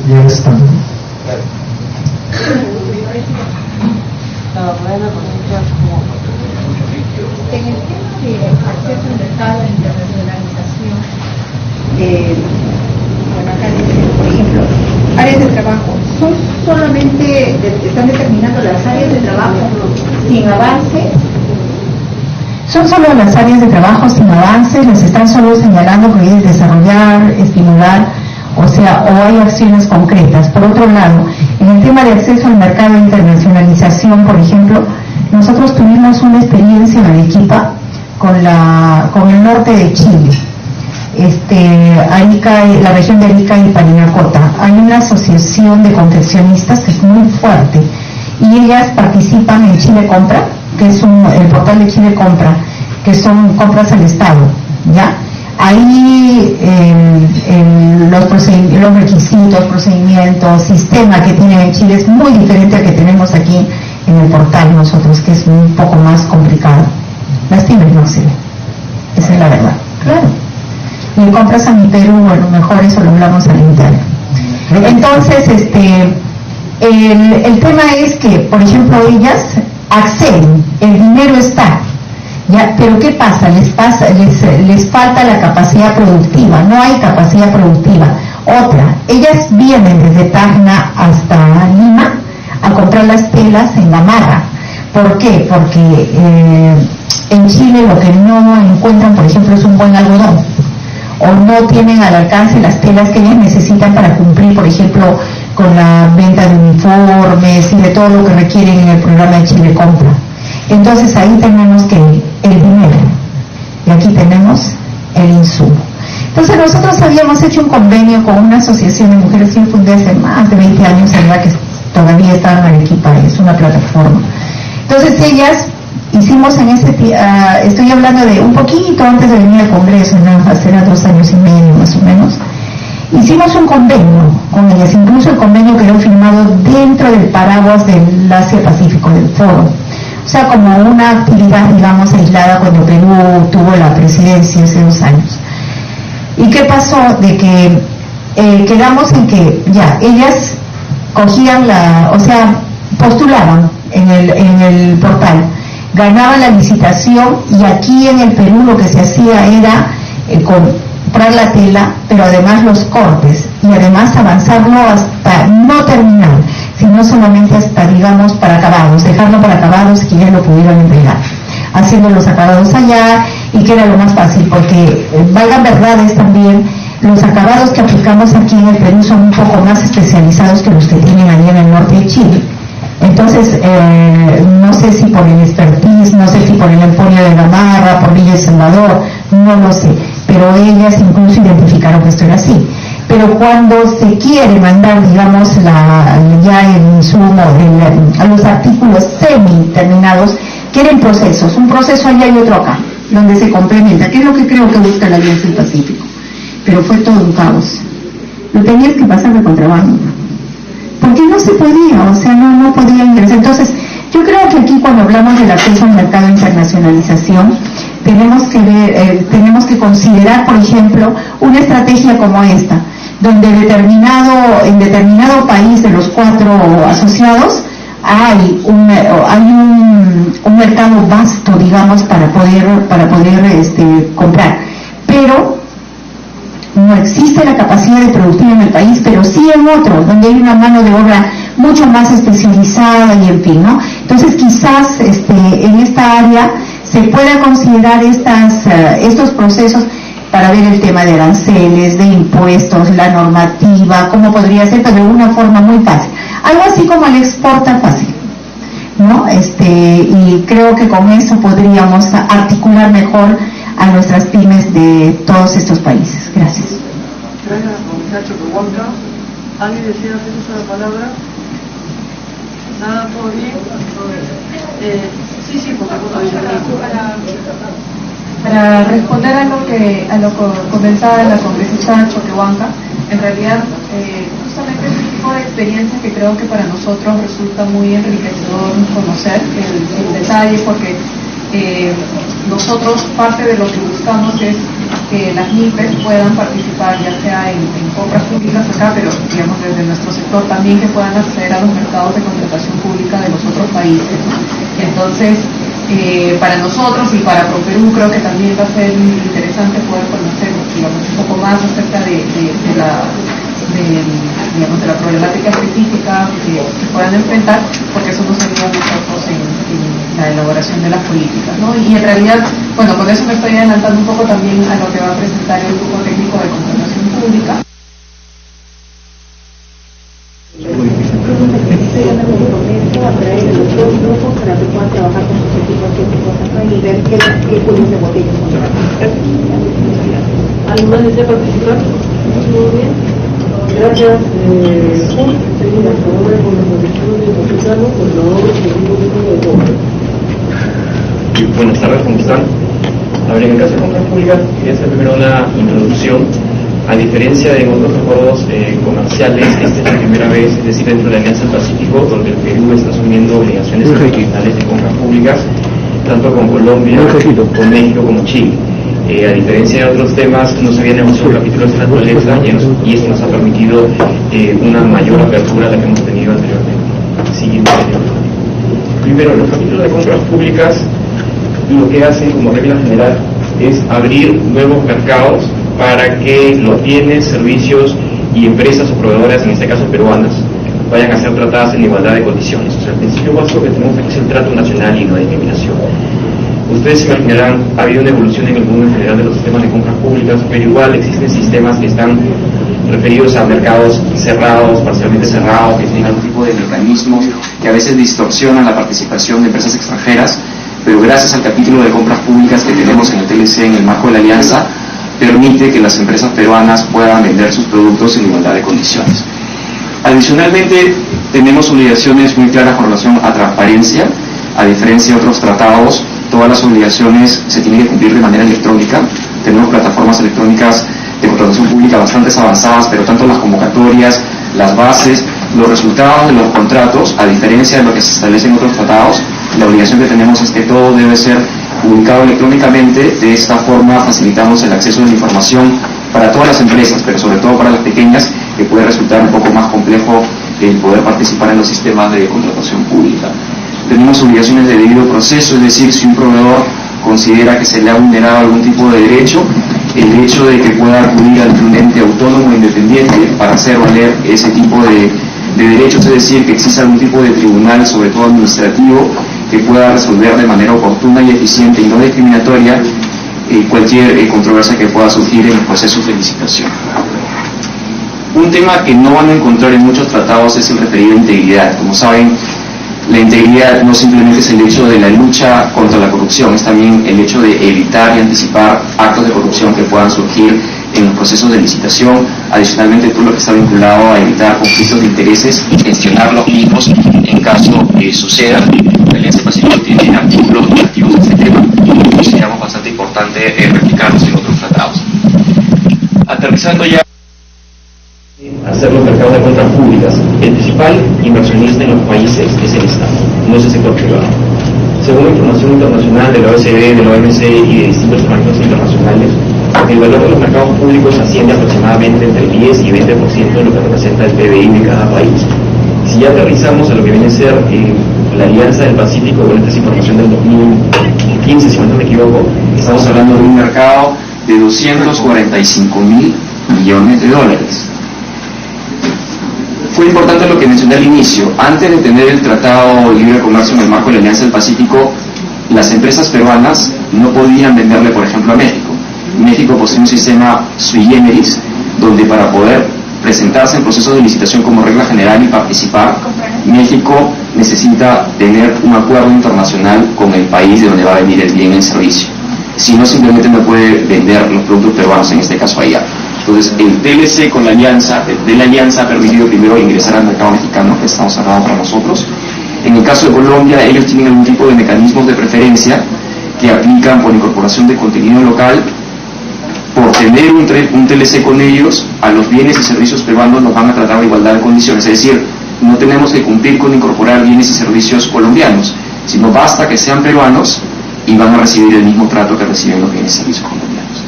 ya están. En el tema de acceso al mercado e internacionalización, bueno, acá dice, por ejemplo, áreas de trabajo, están determinando las áreas de trabajo sin avance. Son solo las áreas de trabajo sin avance, les están solo señalando que es desarrollar, estimular, o hay acciones concretas. Por otro lado, en el tema de acceso al mercado e internacionalización, por ejemplo, nosotros tuvimos una experiencia en Arequipa con el norte de Chile. Arica, la región de Arica y Parinacota. Hay una asociación de confeccionistas que es muy fuerte y ellas participan en Chile Compra, que es el portal de Chile Compra, que son compras al Estado, ¿ya? Ahí los requisitos, procedimientos, sistema que tienen en Chile es muy diferente al que tenemos aquí en el portal nosotros, que es un poco más complicado. Las pymes no sirven, esa es la verdad, claro. Y compras a mi Perú, bueno, mejor eso lo hablamos al interno. Entonces, el tema es que, por ejemplo, ellas acceden, el dinero está, ¿ya? Pero ¿qué pasa? Les falta la capacidad productiva, no hay capacidad productiva. Otra, ellas vienen desde Tacna hasta Lima a comprar las telas en Gamarra. ¿Por qué? Porque en Chile lo que no encuentran, por ejemplo, es un buen algodón, o no tienen al alcance las telas que ellas necesitan para cumplir, por ejemplo, con la venta de uniformes y de todo lo que requieren en el programa de Chile Compra. Entonces ahí tenemos el dinero y aquí tenemos el insumo. Entonces nosotros habíamos hecho un convenio con una asociación de mujeres que yo fundé hace más de 20 años, en la que todavía está en Arequipa, es una plataforma. Entonces ellas hicimos estoy hablando de un poquito antes de venir al Congreso, ¿no? Hace 2 años y medio más o menos. Hicimos un convenio con ellas, incluso el convenio quedó firmado dentro del paraguas del Asia-Pacífico, del foro. O sea, como una actividad, digamos, aislada cuando Perú tuvo la presidencia hace 2 años. ¿Y qué pasó? De que quedamos en que ya, ellas cogían postulaban en el portal, ganaban la licitación y aquí en el Perú lo que se hacía era comprar la tela, pero además los cortes y además avanzarlo hasta no terminar, sino solamente hasta, digamos, para acabados, dejarlo para acabados que ya lo pudieran entregar, haciendo los acabados allá, y que era lo más fácil, porque valgan verdades también, los acabados que aplicamos aquí en el Perú son un poco más especializados que los que tienen allá en el norte de Chile. Entonces, no sé si por el expertise, no sé si por el emporio de Gamarra, por Villa El Salvador, no lo sé, pero ellas incluso identificaron que esto era así. Pero cuando se quiere mandar, digamos, ya el insumo, a los artículos semi-terminados, quieren procesos, un proceso allá y otro acá, donde se complementa, que es lo que creo que busca la Alianza del Pacífico. Pero fue todo un caos. Lo tenías que pasar de contrabando, porque no se podía, no podía ingresar. Entonces, yo creo que aquí cuando hablamos del acceso al mercado de internacionalización, tenemos que considerar, por ejemplo, una estrategia como esta, donde en determinado país de los 4 asociados hay un mercado vasto, digamos, para poder comprar, pero no existe la capacidad de producir en el país, pero sí en otro, donde hay una mano de obra mucho más especializada y en fin, ¿no? Entonces quizás en esta área se pueda considerar estos procesos para ver el tema de aranceles, de impuestos, la normativa, cómo podría ser, pero de una forma muy fácil. Algo así como el exporta fácil, ¿no? Y creo que con eso podríamos articular mejor a nuestras pymes de todos estos países. Gracias. Gracias, muchacho Huanca. ¿Alguien desea hacer uso de la palabra? ¿Nada? ¿Todo bien? Sí, por favor. Para responder a lo que comentaba la congresista Choquehuanca, en realidad justamente es un tipo de experiencia que creo que para nosotros resulta muy enriquecedor conocer el detalle, porque nosotros parte de lo que buscamos es que las MIPES puedan participar, ya sea en compras públicas acá, pero digamos desde nuestro sector también, que puedan acceder a los mercados de contratación pública de los otros países, ¿no? Entonces, para nosotros y para ProPerú creo que también va a ser interesante poder conocer, digamos, un poco más acerca de la problemática específica que puedan enfrentar, porque eso nos ayuda a nosotros en la elaboración de las políticas, ¿no? Y en realidad, bueno, con eso me estoy adelantando un poco también a lo que va a presentar el grupo técnico de contratación pública. A traer a los dos grupos para que puedan trabajar con sus equipos técnicos acá y ver qué culos de botella son. ¿Alguien más desea participar? Muy bien. Gracias, seguir hasta ahora con los organizados de Mexicano, por favor, el equipo técnico de compra. Buenas tardes, ¿cómo están? A ver, en el caso de compras públicas, quería hacer primero una introducción. A diferencia de otros acuerdos comerciales, esta es la primera vez, es decir, dentro de la Alianza del Pacífico, donde el Perú está asumiendo obligaciones internacionales de compras públicas, tanto con Colombia, con México como Chile. A diferencia de otros temas, no se habían negociado capítulos de naturaleza y esto nos ha permitido una mayor apertura a la que hemos tenido anteriormente. Siguiente. Primero, los capítulos de compras públicas lo que hacen como regla general es abrir nuevos mercados para que los bienes, servicios y empresas o proveedoras, en este caso peruanas, vayan a ser tratadas en igualdad de condiciones. O sea, el principio básico que tenemos aquí es el trato nacional y no discriminación. Ustedes se imaginarán, ha habido una evolución en el mundo en general de los sistemas de compras públicas, pero igual existen sistemas que están referidos a mercados cerrados, parcialmente cerrados, que tienen algún tipo de mecanismos que a veces distorsionan la participación de empresas extranjeras, pero gracias al capítulo de compras públicas que tenemos en el TLC en el marco de la alianza, permite que las empresas peruanas puedan vender sus productos en igualdad de condiciones. Adicionalmente, tenemos obligaciones muy claras con relación a transparencia. A diferencia de otros tratados, todas las obligaciones se tienen que cumplir de manera electrónica. Tenemos plataformas electrónicas de contratación pública bastante avanzadas, pero tanto las convocatorias, las bases, los resultados de los contratos, a diferencia de lo que se establece en otros tratados, la obligación que tenemos es que todo debe ser publicado electrónicamente. De esta forma facilitamos el acceso a la información para todas las empresas, pero sobre todo para las pequeñas, que puede resultar un poco más complejo el poder participar en los sistemas de contratación pública. Tenemos obligaciones de debido proceso, es decir, si un proveedor considera que se le ha vulnerado algún tipo de derecho, el hecho de que pueda acudir ante un ente autónomo e independiente para hacer valer ese tipo de derechos, es decir, que exista algún tipo de tribunal, sobre todo administrativo, que pueda resolver de manera oportuna y eficiente y no discriminatoria cualquier controversia que pueda surgir en el proceso de licitación. Un tema que no van a encontrar en muchos tratados es el referido a integridad. Como saben, la integridad no simplemente es el hecho de la lucha contra la corrupción, es también el hecho de evitar y anticipar actos de corrupción que puedan surgir en los procesos de licitación. Adicionalmente, todo lo que está vinculado a evitar conflictos de intereses y gestionar los mismos en caso que suceda. La Alianza Pacífico tiene artículos relativos a este tema que consideramos bastante importante replicarlos en otros tratados. Aterrizando ya hacer los mercados de compras públicas, el principal inversionista en los países es el Estado, no es el sector privado. Según la información internacional de la OECD, de la OMC y de distintos organismos internacionales, el valor de los mercados públicos asciende aproximadamente entre el 10 y 20% de lo que representa el PBI de cada país. Si ya aterrizamos a lo que viene a ser la Alianza del Pacífico, con esta información del 2015, si no me equivoco, estamos hablando de un mercado de $245.000 millones. Fue importante lo que mencioné al inicio. Antes de tener el Tratado de Libre Comercio en el marco de la Alianza del Pacífico, las empresas peruanas no podían venderle, por ejemplo, a México. México posee un sistema sui generis, donde para poder presentarse en procesos de licitación como regla general y participar, México necesita tener un acuerdo internacional con el país de donde va a venir el bien en servicio. Si no, simplemente no puede vender los productos peruanos, en este caso allá. Entonces, el TLC con la alianza, de la alianza ha permitido primero ingresar al mercado mexicano, que estamos hablando para nosotros. En el caso de Colombia, ellos tienen algún tipo de mecanismos de preferencia que aplican por incorporación de contenido local. Por tener un TLC con ellos, a los bienes y servicios peruanos nos van a tratar de igualdad de condiciones. Es decir, no tenemos que cumplir con incorporar bienes y servicios colombianos, sino basta que sean peruanos y van a recibir el mismo trato que reciben los bienes y servicios colombianos.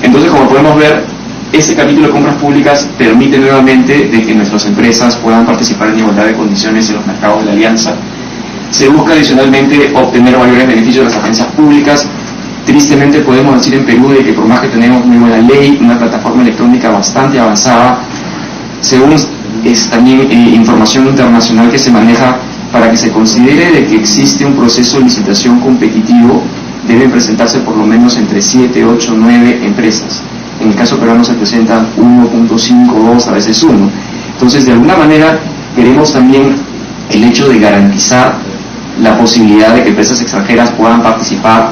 Entonces, como podemos ver, este capítulo de compras públicas permite nuevamente de que nuestras empresas puedan participar en igualdad de condiciones en los mercados de la alianza. Se busca adicionalmente obtener mayores beneficios de las agencias públicas. Tristemente podemos decir en Perú de que por más que tenemos muy buena ley, una plataforma electrónica bastante avanzada, según es también información internacional que se maneja, para que se considere de que existe un proceso de licitación competitivo, deben presentarse por lo menos entre 7, 8, 9 empresas. En el caso peruano se presentan 1.5, 2, a veces 1. Entonces, de alguna manera, queremos también el hecho de garantizar la posibilidad de que empresas extranjeras puedan participar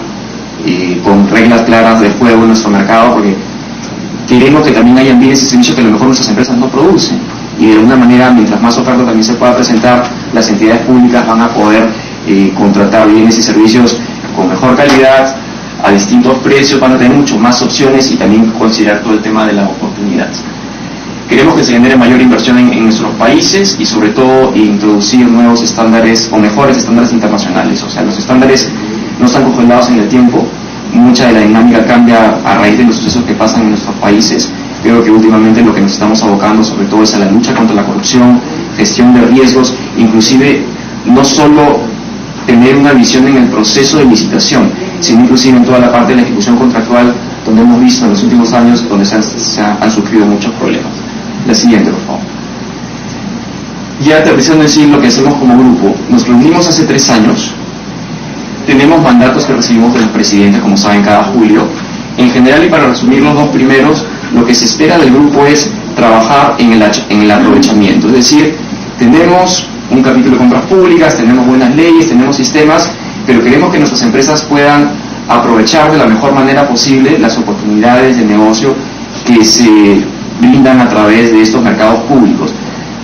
con reglas claras de juego en nuestro mercado, porque queremos que también hayan bienes y servicios que a lo mejor nuestras empresas no producen. Y de alguna manera, mientras más oferta también se pueda presentar, las entidades públicas van a poder contratar bienes y servicios con mejor calidad, a distintos precios, van a tener mucho más opciones y también considerar todo el tema de la oportunidad. Queremos que se genere mayor inversión en nuestros países y sobre todo introducir nuevos estándares o mejores estándares internacionales. O sea, los estándares no están congelados en el tiempo, mucha de la dinámica cambia a raíz de los sucesos que pasan en nuestros países. Creo que últimamente lo que nos estamos abocando sobre todo es a la lucha contra la corrupción, gestión de riesgos, inclusive no solo tener una visión en el proceso de licitación, sino inclusive en toda la parte de la ejecución contractual, donde hemos visto en los últimos años donde se han sufrido muchos problemas. La siguiente, por favor. Ya aterrizando en sí lo que hacemos como grupo, nos reunimos hace 3 años, tenemos mandatos que recibimos de los presidentes, como saben, cada julio. En general, y para resumir los 2 primeros, lo que se espera del grupo es trabajar en el aprovechamiento, es decir, tenemos un capítulo de compras públicas, tenemos buenas leyes, tenemos sistemas, pero queremos que nuestras empresas puedan aprovechar de la mejor manera posible las oportunidades de negocio que se brindan a través de estos mercados públicos.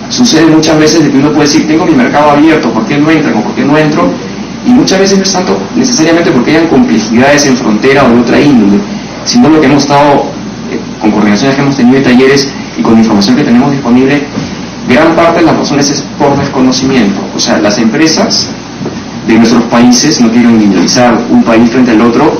Sucede muchas veces de que uno puede decir, tengo mi mercado abierto, ¿por qué no entran o por qué no entro? Y muchas veces no es tanto necesariamente porque hayan complejidades en frontera o de otra índole, sino lo que hemos estado, con coordinaciones que hemos tenido de talleres y con información que tenemos disponible, gran parte de las razones es por desconocimiento. O sea, las empresas de nuestros países, no quiero individualizar un país frente al otro,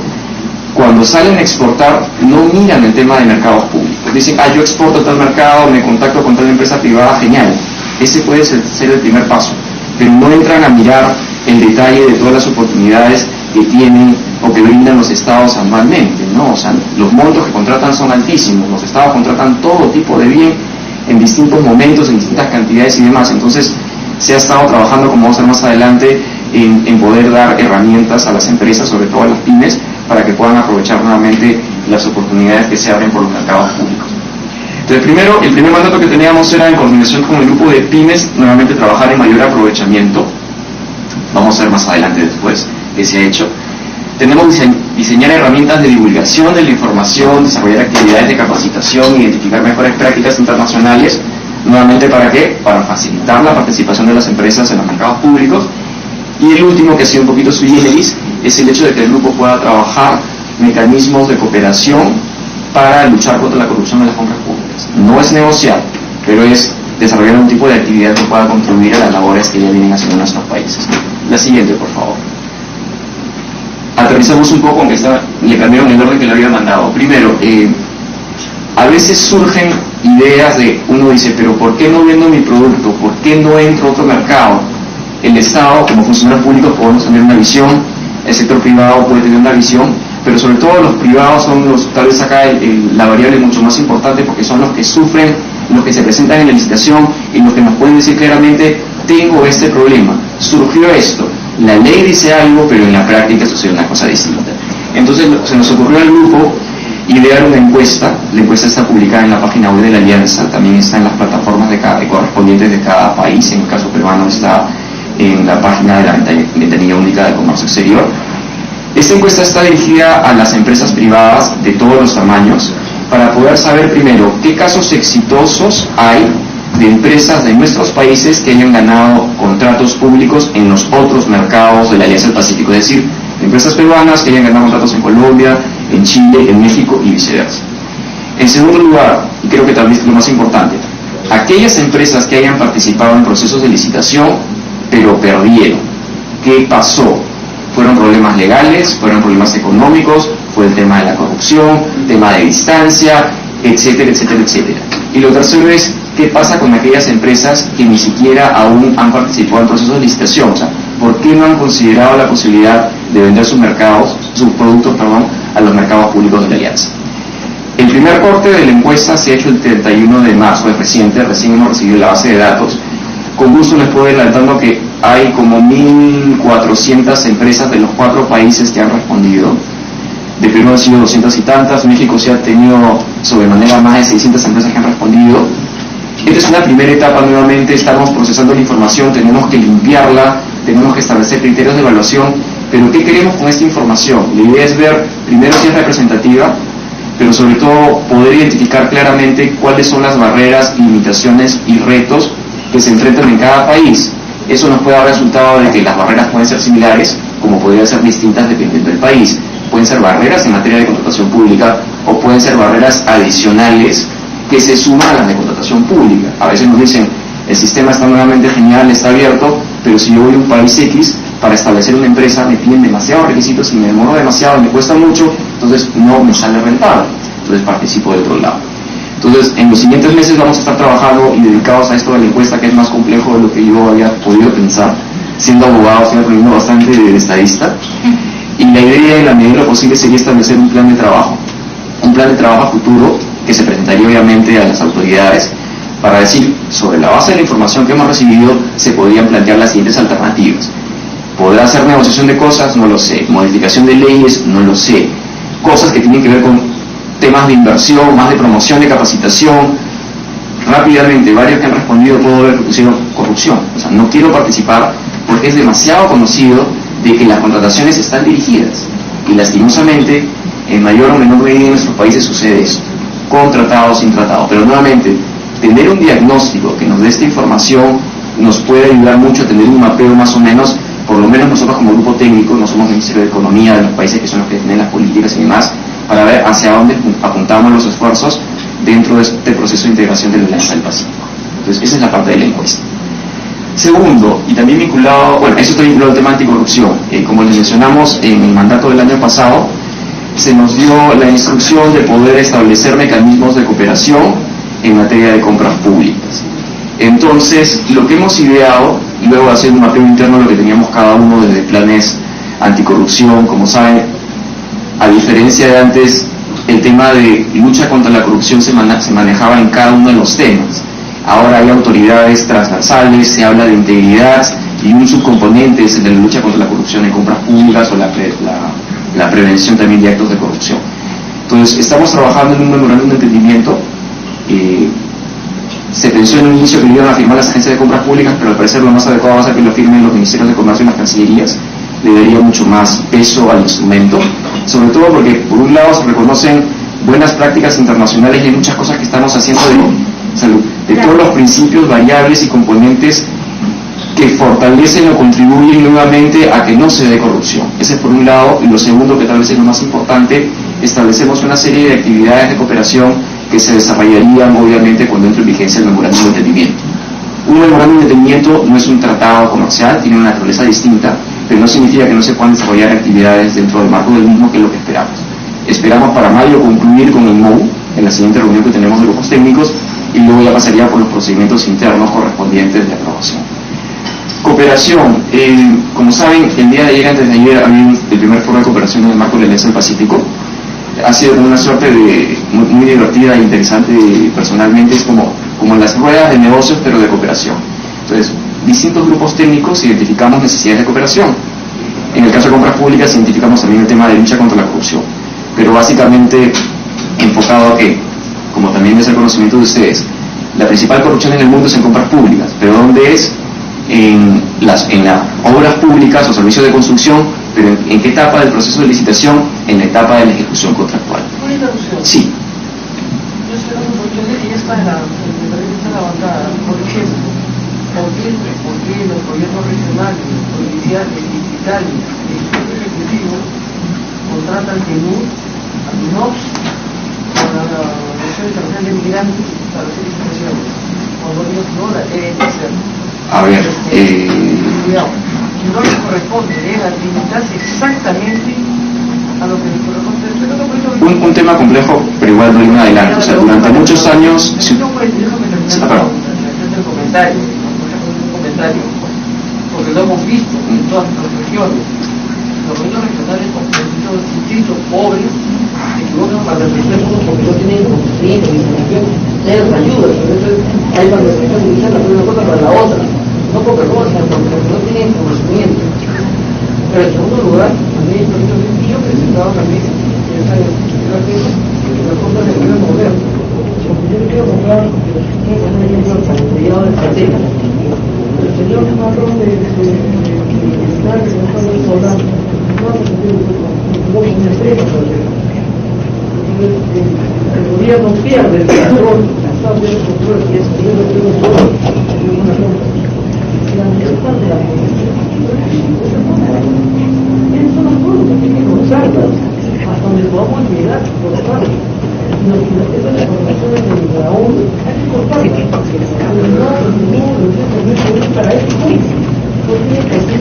cuando salen a exportar no miran el tema de mercados públicos. Dicen, yo exporto a tal mercado, me contacto con tal empresa privada, genial. Ese puede ser el primer paso, pero no entran a mirar el detalle de todas las oportunidades que tienen o que brindan los estados anualmente, ¿no? O sea, los montos que contratan son altísimos, los estados contratan todo tipo de bien en distintos momentos, en distintas cantidades y demás. Entonces, se ha estado trabajando, como vamos a ver más adelante, en poder dar herramientas a las empresas, sobre todo a las pymes, para que puedan aprovechar nuevamente las oportunidades que se abren por los mercados públicos. Entonces, el primer mandato que teníamos era, en coordinación con el grupo de pymes, nuevamente trabajar en mayor aprovechamiento. Vamos a ver más adelante después qué se ha hecho. Tenemos diseñar herramientas de divulgación de la información, desarrollar actividades de capacitación, identificar mejores prácticas internacionales. Nuevamente, ¿para qué? Para facilitar la participación de las empresas en los mercados públicos. Y el último, que ha sido un poquito sui generis, es el hecho de que el grupo pueda trabajar mecanismos de cooperación para luchar contra la corrupción de las compras públicas. No es negociar, pero es desarrollar un tipo de actividad que pueda contribuir a las labores que ya vienen haciendo en nuestros países. La siguiente, por favor. Aterrizamos un poco, aunque le cambiaron el orden que le había mandado. Primero, a veces surgen ideas de, uno dice, pero ¿por qué no vendo mi producto? ¿Por qué no entro a otro mercado? El Estado, como funcionarios públicos, podemos tener una visión, el sector privado puede tener una visión, pero sobre todo los privados son tal vez acá la variable mucho más importante, porque son los que sufren, los que se presentan en la licitación y los que nos pueden decir claramente, tengo este problema, surgió esto, la ley dice algo, pero en la práctica sucede una cosa distinta. Entonces se nos ocurrió al grupo idear una encuesta. La encuesta está publicada en la página web de la Alianza, también está en las plataformas correspondientes de cada país. En el caso peruano está en la página de la Ventanilla Única de Comercio Exterior. Esta encuesta está dirigida a las empresas privadas de todos los tamaños, para poder saber primero qué casos exitosos hay de empresas de nuestros países que hayan ganado contratos públicos en los otros mercados de la Alianza del Pacífico, es decir, empresas peruanas que hayan ganado contratos en Colombia, en Chile, en México y viceversa. En segundo lugar, y creo que también es lo más importante, aquellas empresas que hayan participado en procesos de licitación pero perdieron. ¿Qué pasó? ¿Fueron problemas legales? ¿Fueron problemas económicos? Fue el tema de la corrupción, tema de distancia, etcétera, etcétera, etcétera. Y lo tercero es, ¿qué pasa con aquellas empresas que ni siquiera aún han participado en procesos de licitación? O sea, ¿por qué no han considerado la posibilidad de vender sus productos, a los mercados públicos de la Alianza? El primer corte de la encuesta se ha hecho el 31 de marzo, es reciente, recién hemos recibido la base de datos. Con gusto les puedo ir adelantando que hay como 1.400 empresas de los 4 países que han respondido. De Perú han sido 200 y tantas, México sí ha tenido sobremanera más de 600 empresas que han respondido. Esta es una primera etapa, nuevamente estamos procesando la información, tenemos que limpiarla, tenemos que establecer criterios de evaluación, pero ¿qué queremos con esta información? La idea es ver primero si es representativa, pero sobre todo poder identificar claramente cuáles son las barreras, limitaciones y retos que se enfrentan en cada país. Eso nos puede dar resultado de que las barreras pueden ser similares, como podrían ser distintas dependiendo del país. Pueden ser barreras en materia de contratación pública o pueden ser barreras adicionales que se suman a las de contratación pública. A veces nos dicen, el sistema está nuevamente genial, está abierto, pero si yo voy a un país X, para establecer una empresa me piden demasiados requisitos y me demoro demasiado, me cuesta mucho, entonces no me sale rentable, entonces participo de otro lado. Entonces, en los siguientes meses vamos a estar trabajando y dedicados a esto de la encuesta, que es más complejo de lo que yo había podido pensar. Siendo abogado, estoy aprendiendo bastante de estadista, y la idea, en la medida de lo posible, sería establecer un plan de trabajo a futuro, que se presentaría obviamente a las autoridades, para decir, sobre la base de la información que hemos recibido, se podrían plantear las siguientes alternativas. ¿Podrá hacer negociación de cosas? No lo sé. ¿Modificación de leyes? No lo sé. Cosas que tienen que ver con temas de inversión, más de promoción, de capacitación. Rápidamente, varios que han respondido puedo ver que pusieron corrupción. O sea, no quiero participar porque es demasiado conocido de que las contrataciones están dirigidas. Y lastimosamente, en mayor o menor medida en nuestros países sucede esto. Con tratado, sin tratado. Pero nuevamente, tener un diagnóstico que nos dé esta información nos puede ayudar mucho a tener un mapeo más o menos. Por lo menos nosotros como grupo técnico, no somos Ministerio de Economía de los países que son los que tienen las políticas y demás, para ver hacia dónde apuntamos los esfuerzos dentro de este proceso de integración de la Alianza del Pacífico. Entonces, esa es la parte de la encuesta. Segundo, y también vinculado, bueno, eso está vinculado al tema anticorrupción. Como les mencionamos en el mandato del año pasado, se nos dio la instrucción de poder establecer mecanismos de cooperación en materia de compras públicas. Entonces, lo que hemos ideado, luego de hacer un mapeo interno de lo que teníamos cada uno desde planes anticorrupción, como saben, a diferencia de antes, el tema de lucha contra la corrupción se manejaba en cada uno de los temas. Ahora hay autoridades transversales, se habla de integridad y un subcomponente es el de la lucha contra la corrupción en compras públicas o la prevención también de actos de corrupción. Entonces, estamos trabajando en un memorándum de entendimiento. Se pensó en un inicio que lo iban a firmar las agencias de compras públicas, pero al parecer lo más adecuado va a ser que lo firmen los ministerios de comercio y las cancillerías. Le daría mucho más peso al instrumento, sobre todo porque por un lado se reconocen buenas prácticas internacionales y hay muchas cosas que estamos haciendo de todos los principios, variables y componentes que fortalecen o contribuyen nuevamente a que no se dé corrupción. Ese es por un lado, y lo segundo, que tal vez es lo más importante, establecemos una serie de actividades de cooperación que se desarrollarían obviamente cuando entre en vigencia el memorándum de entendimiento. Un memorándum de entendimiento no es un tratado comercial, tiene una naturaleza distinta, pero no significa que no se puedan desarrollar actividades dentro del marco del mismo, que es lo que esperamos. Esperamos para mayo concluir con el MOU en la siguiente reunión que tenemos de grupos técnicos y luego ya pasaría por los procedimientos internos correspondientes de aprobación. Cooperación. Como saben, el día de ayer, antes de ayer, había el primer foro de cooperación en el marco de la Alianza del Pacífico. Ha sido una suerte de muy divertida e interesante personalmente. Es como las ruedas de negocios, pero de cooperación. Entonces, distintos grupos técnicos identificamos necesidades de cooperación. En el caso de compras públicas identificamos también el tema de lucha contra la corrupción, pero básicamente enfocado a que, como también es el conocimiento de ustedes, la principal corrupción en el mundo es en compras públicas, pero ¿dónde es? En las obras públicas o servicios de construcción, pero ¿en qué etapa del proceso de licitación? En la etapa de la ejecución contractual. ¿Una interrupción? Sí. Yo sé que ella está en la bancada. Por ejemplo, ¿por qué los gobiernos regionales, provinciales, distritales y el ejecutivo contratan a MINOPS para la Dirección Internacional de Migrantes para hacer licitaciones? Cuando ellos no la deben hacer. A ver, cuidado, no les corresponde, deben administrarse exactamente a lo que le corresponde. Un tema complejo, pero igual doy un adelanto. O sea, durante muchos años... Déjame terminar el comentario, porque lo hemos visto en todas las regiones. Los gobiernos regionales con los distritos pobres se equivocan para resolver todo porque no tienen conocimiento ni información, tienen ayuda. Entonces hay para utilizar una cosa para la otra, no porque no, sino porque no tienen conocimiento. Pero en segundo lugar, también yo presentaba también esa que la cosa se puede mover. Porque yo quiero comprar, que es un ejemplo llegado del Catena. El señor Macron de estar que no está muy soldado. El gobierno pierde el control, está bien el control y es que yo no tengo todo, tengo una cosa. La mayor parte de la población, esos son los pueblos que tienen que usarlas, hasta donde podamos llegar, por parte. Esa es la información de la ONU, hay que cortar, pero no, para eso no tiene que ser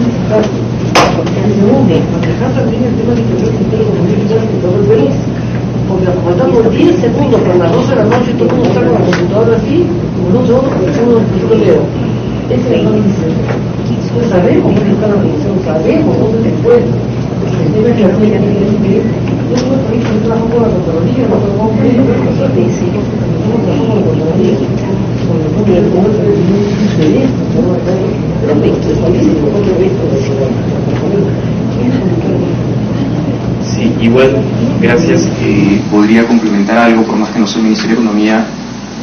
porque se une, manejar también el tema de interior que todo el Perú, porque faltamos 10 segundos para las 12 de la noche todo el mundo está con la computadora así, como un segundo para que uno el petróleo. Esa es la organización. Entonces sabemos dónde está la organización, sabemos dónde se encuentra. El tema es que la pública tiene que decir, yo soy el país que trabajo con la Contraloría, no trabajamos con la Contraloría, no trabajamos con la Contraloría. Con el punto de comercio de diferente, pero me parece que otro resto de Sí, igual, gracias. Podría complementar algo, por más que no soy Ministerio de Economía.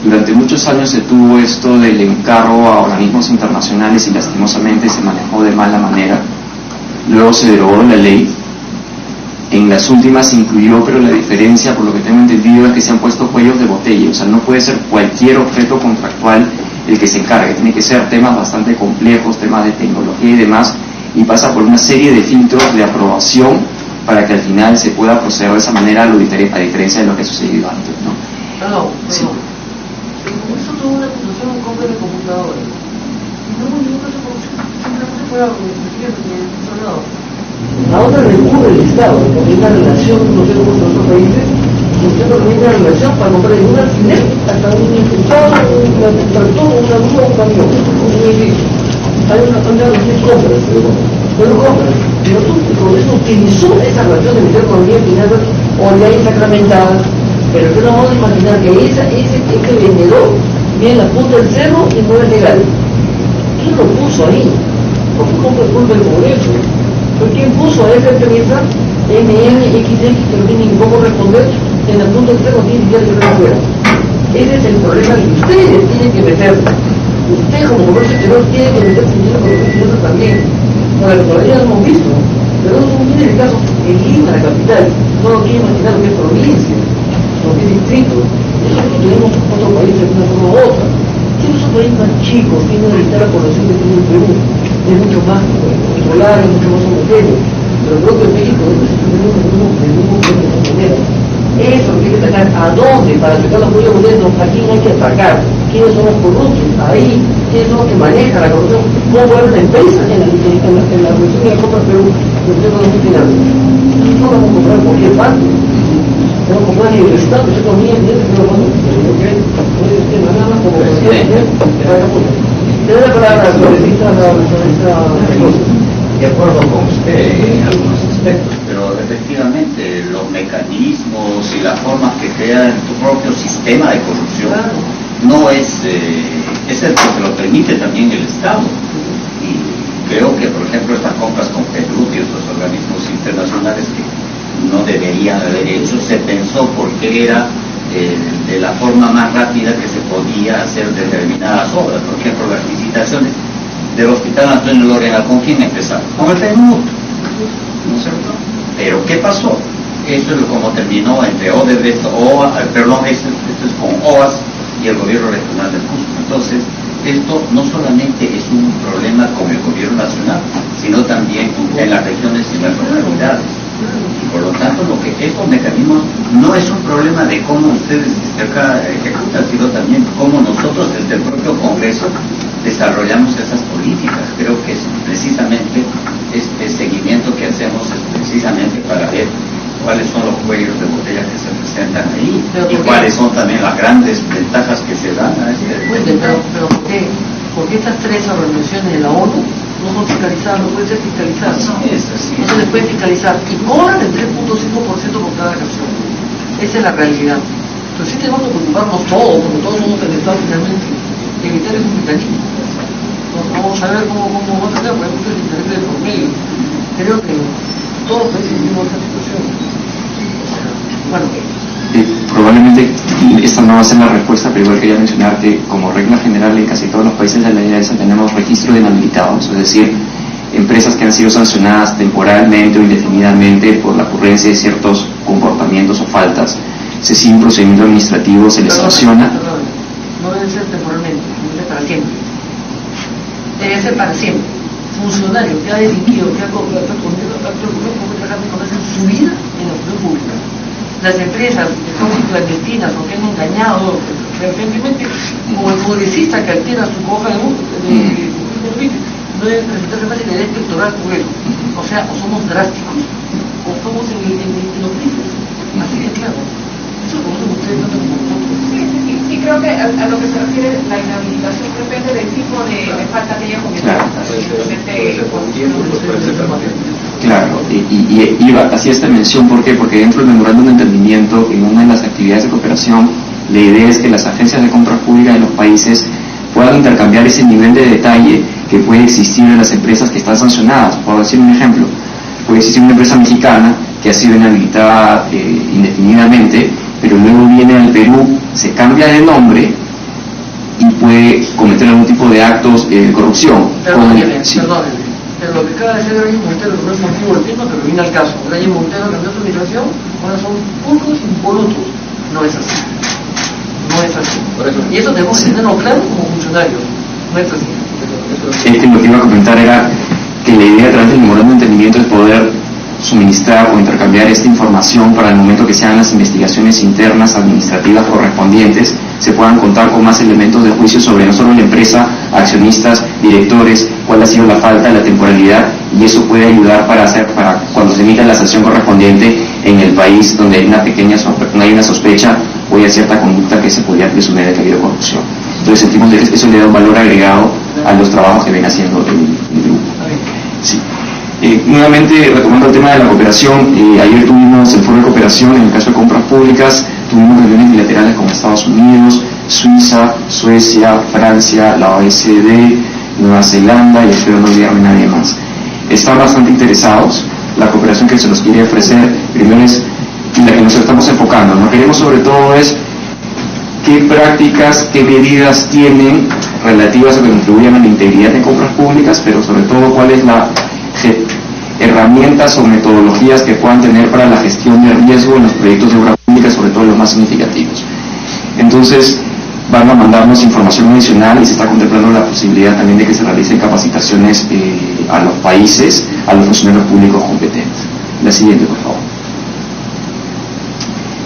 Durante muchos años se tuvo esto del encargo a organismos internacionales y lastimosamente se manejó de mala manera. Luego se derogó la ley. En las últimas se incluyó, pero la diferencia, por lo que tengo entendido, es que se han puesto cuellos de botella. O sea, no puede ser cualquier objeto contractual el que se encargue. Tiene que ser temas bastante complejos, temas de tecnología y demás, y pasa por una serie de filtros de aprobación para que al final se pueda proceder de esa manera, a diferencia de lo que ha sucedido antes, ¿no? No, Sí. eso tuvo una acusación en compra de computadoras. Y no hubo ninguna solución. Simplemente fue a lo que la otra recurre el Estado, porque hay una relación, no sé cómo son otros países, y usted recomienda una relación para comprar de un alquiler hasta un infectado, un tractor, una grúa, un camión, un edificio. Hay una cantidad de compras, pero compras. Pero tú, con eso utilizó esa relación de meter economía y finanzas o ley sacramentada, pero yo no puedo imaginar que ese vendedor viene en la punta del cerro y no es legal. ¿Quién lo puso ahí? ¿Por qué compra el Congreso? ¿Por quién puso a esa empresa MNXX que no tiene ni cómo responder en la punta del cerro tiene que ir afuera? Ese es el problema que ustedes tienen que meter. Usted como comercio exterior tiene que meter su dinero con los exteriores también. Bueno, todavía no hemos visto, pero no tiene el caso en Lima, la capital, no lo quiero imaginar lo que es provincia, lo que es distrito. Nosotros tenemos otros países de una forma u otra. Tiene un país más chico, tiene una lista de población que tiene el Perú, es mucho más controlado, es mucho más homogéneo. Pero el propio México es el mismo manera. Eso lo tiene que sacar. ¿A dónde? Para sacar los pollos boletos, ¿a quién hay que atacar? ¿Quiénes son los corruptos? Ahí. ¿Quiénes son los que manejan la corrupción? ¿Cómo puede haber una empresa en la región de la Copa Perú que usted no tiene finanzas? No vamos a comprar en cualquier parte. Vamos a comprar en el Estado, que se comía en el Estado. Nada más como presidente. Te doy la palabra sobre esta cosa. De acuerdo con usted en algunos aspectos, pero efectivamente los mecanismos y las formas que crean tu propio sistema de corrupción no es el que lo permite también el Estado. Y creo que, por ejemplo, estas compras con Perú y otros organismos internacionales que no deberían haber hecho, se pensó porque era de la forma más rápida que se podía hacer determinadas obras. Por ejemplo, las licitaciones del Hospital Antonio Lorena, ¿con quién empezaron? Con el PNUD, ¿no es cierto? Pero ¿qué pasó? Esto es como terminó entre Odebrecht, esto es con OAS y el gobierno regional del Cusco. Entonces, esto no solamente es un problema con el gobierno nacional, sino también en las regiones y las localidades. Y por lo tanto, lo que estos mecanismos no es un problema de cómo ustedes acá ejecutan, sino también cómo nosotros desde el propio Congreso desarrollamos esas políticas. Creo que es precisamente este seguimiento que hacemos es precisamente para ver cuáles son los cuellos de botella que se presentan ahí Pero y ¿por qué? cuáles son también las grandes ventajas que se dan a este Pero ¿por qué estas 3 organizaciones de la ONU no son fiscalizadas, no pueden ser fiscalizadas? No, es así. No se les puede fiscalizar y cobran el 3.5% por cada canción. Esa es la realidad. Entonces sí tenemos que preocuparnos todos, porque todos somos el Estado finalmente, de evitar esos mecanismos. Vamos a ver cómo va a tratar, por ejemplo, el interés de por medio. Creo que todos los países vivimos esta situación. Bueno, Probablemente esta no va a ser la respuesta, pero igual quería mencionar que como regla general en casi todos los países de la alianza tenemos registro de inhabilitados, es decir, empresas que han sido sancionadas temporalmente o indefinidamente por la ocurrencia de ciertos comportamientos o faltas, se sigue un procedimiento administrativo, se les sanciona. No debe ser temporalmente, debe ser para siempre. Debe ser para siempre. Funcionario que ha delinquido, que ha cometido actos de puede trabajar en su vida en la función pública. Las empresas que son clandestinas o que han engañado recientemente, como el publicista que altera su hoja de no debe presentarse más en el inspectoral por eso. O sea, o somos drásticos o somos en los grises. Así de claro. Eso lo conocen ustedes tanto como nosotros. Y creo que a lo que se refiere la inhabilitación depende del tipo de falta que haya cometido. Claro, y hacía esta mención, ¿por qué? Porque dentro del memorándum de entendimiento, en una de las actividades de cooperación, la idea es que las agencias de compras públicas de los países puedan intercambiar ese nivel de detalle que puede existir en las empresas que están sancionadas. Por decir un ejemplo, puede existir una empresa mexicana que ha sido inhabilitada indefinidamente, pero luego viene al Perú, se cambia de nombre y puede cometer algún tipo de actos de corrupción. Perdóneme. Pero lo que acaba de hacer Reyes Montero, que no es motivo del tema, pero viene al caso. Reyes Montero cambió su migración, ahora son pocos impolutos. No es así. No es así. Y eso tenemos que tenerlo claro como funcionarios. No es así. Lo que iba a comentar era que la idea a través del memorándum de entendimiento es poder suministrar o intercambiar esta información para el momento que se hagan las investigaciones internas administrativas correspondientes, se puedan contar con más elementos de juicio sobre no solo la empresa, accionistas, directores, cuál ha sido la falta, la temporalidad, y eso puede ayudar para cuando se emita la sanción correspondiente en el país donde hay una sospecha o hay cierta conducta que se podría presumir de que ha habido corrupción. Entonces sentimos que eso le da un valor agregado a los trabajos que viene haciendo el grupo. Sí. Nuevamente, retomando el tema de la cooperación, ayer tuvimos el foro de cooperación en el caso de compras públicas, tuvimos reuniones bilaterales con Estados Unidos, Suiza, Suecia, Francia, la OECD, Nueva Zelanda y espero no olvidarme nadie más. Están bastante interesados. La cooperación que se nos quiere ofrecer, primero es la que nos estamos enfocando. Lo que queremos sobre todo es qué prácticas, qué medidas tienen relativas a que contribuyan a la integridad de compras públicas, pero sobre todo cuál es la herramientas o metodologías que puedan tener para la gestión de riesgo en los proyectos de obra pública, sobre todo los más significativos. Entonces van a mandarnos información adicional y se está contemplando la posibilidad también de que se realicen capacitaciones a los países, a los funcionarios públicos competentes. La siguiente, por favor.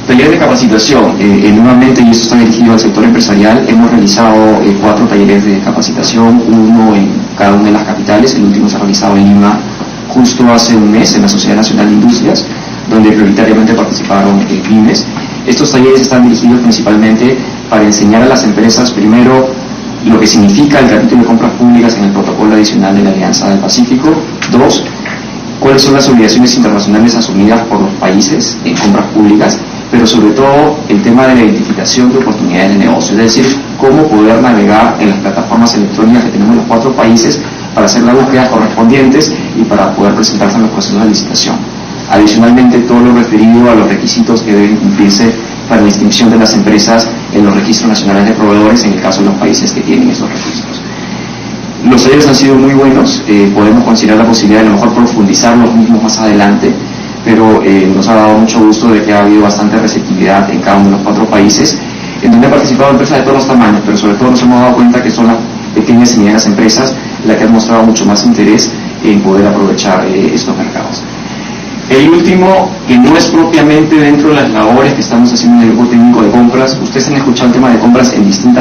Talleres de capacitación. Nuevamente, y esto está dirigido al sector empresarial, hemos realizado 4 talleres de capacitación, uno en cada una de las capitales. El último se ha realizado en Lima justo hace un mes en la Sociedad Nacional de Industrias, donde prioritariamente participaron pymes. Estos talleres están dirigidos principalmente para enseñar a las empresas, primero, lo que significa el capítulo de compras públicas en el protocolo adicional de la Alianza del Pacífico. 2, cuáles son las obligaciones internacionales asumidas por los países en compras públicas, pero sobre todo el tema de la identificación de oportunidades de negocio, es decir, cómo poder navegar en las plataformas electrónicas que tenemos en los 4 países para hacer las búsquedas correspondientes y para poder presentarse en los procesos de licitación. Adicionalmente, todo lo referido a los requisitos que deben cumplirse para la inscripción de las empresas en los registros nacionales de proveedores en el caso de los países que tienen esos registros. Los talleres han sido muy buenos, podemos considerar la posibilidad de a lo mejor profundizar los mismos más adelante, pero nos ha dado mucho gusto de que ha habido bastante receptividad en cada uno de los 4 países, en donde han participado empresas de todos los tamaños, pero sobre todo nos hemos dado cuenta que son las pequeñas y medianas empresas las que han mostrado mucho más interés en poder aprovechar estos mercados. El último, que no es propiamente dentro de las labores que estamos haciendo en el grupo técnico de compras, ustedes han escuchado el tema de compras en distintas